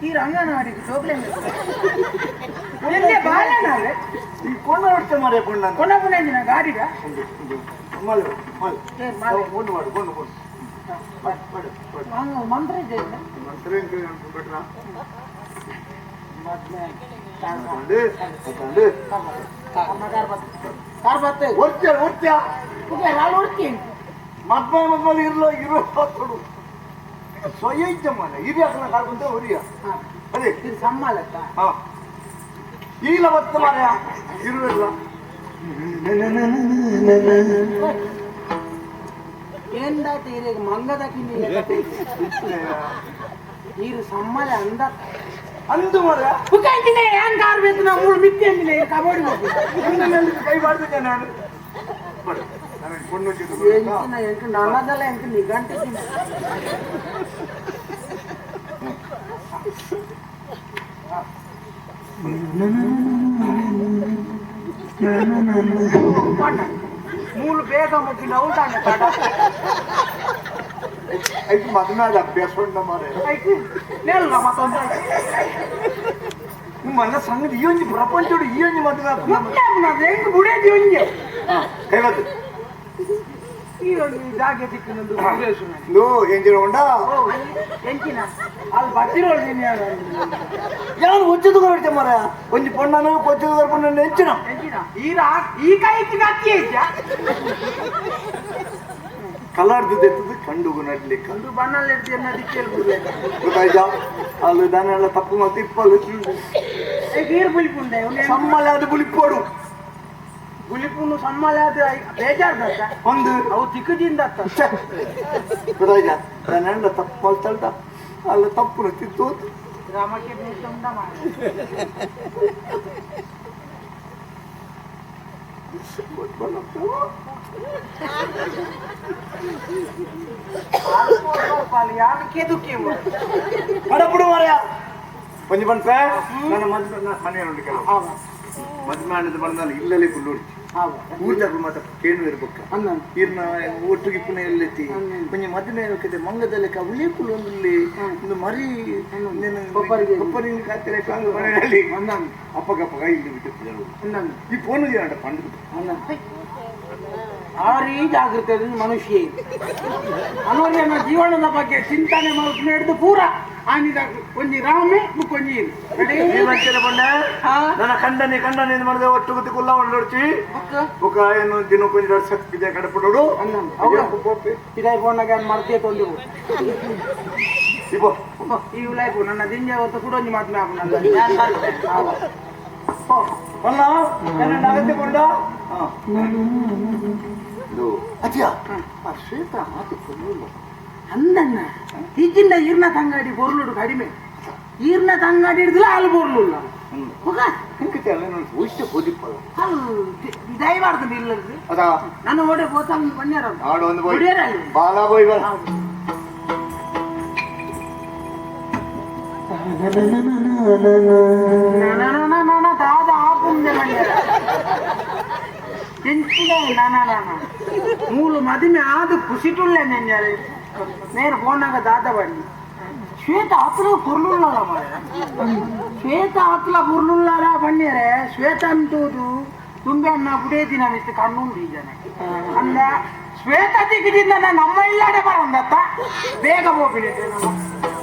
ಈ ರಂಗನಾಡಿ ಜೋಬ್ಲೆ ಬಾಳೆ ಕೊಂಡ ಹೊಡ್ತೆ ಮರೆ ಕೊಂಡ ಕೊಂಡ ಪುಣ್ಯ ಗಾಡಿಗ ಮಂತ್ರ ಇದೆ ಮದ್ಮಲ್ಲಿ ಇರೋ ಸ್ವಯಂಚಮ್ಮನೆ ಇದು ಅಸಲ ಕಾಡ್ಕೊಂತ ಹೊರಿಯ ಅದೇ ಇದು ಸಮ್ಮಲತ್ತ ಈಲ ಬತ್ತ ಮಾರ್ಯ ಇರುವಲ್ಲ ಏನ್ದಾತ ಈಗ ಮಂಗದ ಕಿಂಡಿ ನೀರು ಸಮ್ಮಲ ಅಂದ ಅಂದು ಮರ ಬುಕ್ಕಾಂತಿನೇ ಏನ್ ಕಾರ್ಬೇಕು ನಾ ಮೂಳು ಮಿತ್ತಿ ಅಂದಿಲ್ಲ ಕಬಡ್ಡಿ ಕೈ ಮಾಡ್ತಿದ್ದೆ ನಾನು ನನ್ನದಲ್ಲ ಎಂಟು ನಿಗಂಟಿದ್ದೀನಿ ಮೂಲು ಬೇಗ ಮುಗಿ ನೌತಾನೆ ಐದು ಮಗನಾದ ಅಭ್ಯಾಸ ಉಂಟ ಮಾರೆ ನೆಲ್ಲ ಮತ್ತೊಂದು ಮನ ಸಂಗತಿ ಈ ಒಂಜಿ ಪ್ರಪಂಚೋಡು ಈ ಒಂಜಿ ಮಗನ ಹೆಂಗ್ ಬುಡೇದಿ ಒಂಜಿ ಕೈವತ್ತು ಈ ಒಂದು ಜಾಗೆ ದಿಕ್ಕಿನೊಂದು ಲೋ ಎಂಜಿನ ಉಂಡ ಎಂಚಿನ ಅಲ್ಲಿ ಬಚ್ಚಿರೋಳು ಯಾರು ಒಚ್ಚದು ಕೊಡ್ತೆ ಮರ ಒಂಜಿ ಪೊಣ್ಣನ ಕೊಚ್ಚದು ಕೊಡ್ಕೊಂಡು ಎಂಚಿನ ಈ ಕೈಗೆ ಅತಿ ಐತ್ಯಾ ಕಲರ್ದು ತೆತ್ತದು ಕಂಡುಗು ನಡ್ಲಿ ಕಂಡು ಬಣ್ಣಲ್ಲಿ ಇರ್ತೀಯ ನದಿಕ್ಕೆ ಗೊತ್ತಾಯ್ತಾ ಅಲ್ಲಿ ದನೆಲ್ಲ ತಪ್ಪು ಮತ್ತೆ ಇಪ್ಪಲು ನೀರು ಬುಲಿಪುಂಡೆ ಸಮ್ಮಲೆ ಅದು ಬುಲಿಪೋಡು ಬುಲಿಪುನು ಸಮ್ಮಲೆ ಅದು ಬೇಜಾರ್ದ ಒಂದು ಅವು ಚಿಕ್ಕದಿಂದ ಗೊತ್ತಾಯ್ತಾ ದನೆಲ್ಲ ತಪ್ಪು ಮಲ್ತಲ್ದ ಅಲ್ಲ ತಪ್ಪು ತಿತ್ತು ರಾಮಕ್ಕೆ ಬೇಕಂದ ಮಾಡಿ ಪಡಪುಡು ಮಾರ್ಯ ಪಂಜಿ ಬಂತ ನನ್ನ ಮನೆ ನೋಡಿ ಮದ್ಮೆ ಆಡಿದ ಬಂದಲ್ಲಿ ಇಲ್ಲಲ್ಲಿ ಕುಲ್ಲೋಡಿ ಊರ್ದಾಗ ಮಾತ್ರ ಕೇಳು ಇರ್ಬೇಕು ಇರ್ನ ಒಟ್ಟಿಗೆ ಪುನಃ ಎಲ್ಲೆತ್ತಿ ಕೊಂಚ ಮದ್ಮೆ ಹೋಗ್ತದೆ ಮಂಗದಲ್ಲಿ ಉಳಿ ಕುಲ್ಲೊಂದಲ್ಲಿ ಒಂದು ಮರಿ ಕೊಪ್ಪರಿಗೆ ಕಾತಿರ ಮನೆಯಲ್ಲಿ ಅಪ್ಪಗಪ್ಪ ಇಲ್ಲಿ ಬಿಟ್ಟು ಈ ಫೋನ್ ಅಂಟ ಪಂಡ ಆರೀ ಜಾಗೃತಿ ಮನುಷ್ಯ ಅನೋರ್ಯನ ಜೀವನದ ಬಗ್ಗೆ ಚಿಂತನೆ ಮಾಡಿದ್ದು ಪೂರ ಆನಿದ ಕೊಂಜಿ ರಾಮೆ ಕೊಂಜಿ ನನ್ನ ಖಂಡನೆ ಮಾಡಿದೆ ಒಟ್ಟು ಗೊತ್ತಿ ಕುಲ್ಲ ಹೊಡ್ಲೋಡ್ಚಿ ಬುಕ್ಕ ಏನು ದಿನ ಕೊಂಚ ಶಕ್ತಿ ಕಡಪಡೋಡು ಇದಾಯ ಫೋನಾಗ ಮರ್ತೆ ತೊಂದು ಈ ಲೈಫು ನನ್ನ ದಿಂಜೆ ಹೊತ್ತು ಕೂಡ ಒಂದು ಮಾತು ಅಲ್ಲ ನನ್ನ ಅಗತ್ಯ ಕೊಂಡ ಶ್ವೇತ ಮಾತು ಕೊಲ್ಲುಲ್ಲ ಅಂದಣ್ಣ ಈಗಿಂದ ಈರ್ನ ತಂಗಾಡಿ ಬೊರ್ಲುಡು ಕಡಿಮೆ ಈರ್ನ ತಂಗಾಡಿ ಹಿಡಿದಿಲ್ಲ ಅಲ್ಲಿ ಬೊರ್ಲುಲ್ಲ ದಯವಾಡ್ತದೆ ಇಲ್ಲದು ನನ್ನ ಓಡೆ ಹೋತ ಬನ್ಯಾರ ದಾದ ಆಪುಂದೆ ಬನ್ಯಾರ ಮೂಲು ಮದುವೆ ಆದ ಖುಷಿಟುಳ್ಳೆ ನೆಂಜಾರೆ ನೇರ ಫೋನಾಗ ದಾದ ಬನ್ನಿ ಶ್ವೇತ ಆತಲ ಪುರ್ಲುಳ್ಳ ಶ್ವೇತ ಆತಲ ಪುರ್ಲುಳ್ಳಾರ ಬನ್ನಿಯರೆ ಶ್ವೇತ ಅಂತೂದು ತುಂಬೆ ಅನ್ನ ಬುಡೇದಿನ ಮಿತ್ತು ಕಣ್ಣುಂಡು ಜನ ಅಂದ ಶ್ವೇತ ದಿಗಿದಿಂದ ನಮ್ಮ ಇಲ್ಲಾಡೆ ಬರಂದತ್ತ ಬೇಗ ಹೋಗ್ಬಿಡಿದ್ದೆ ನಮ್ಮ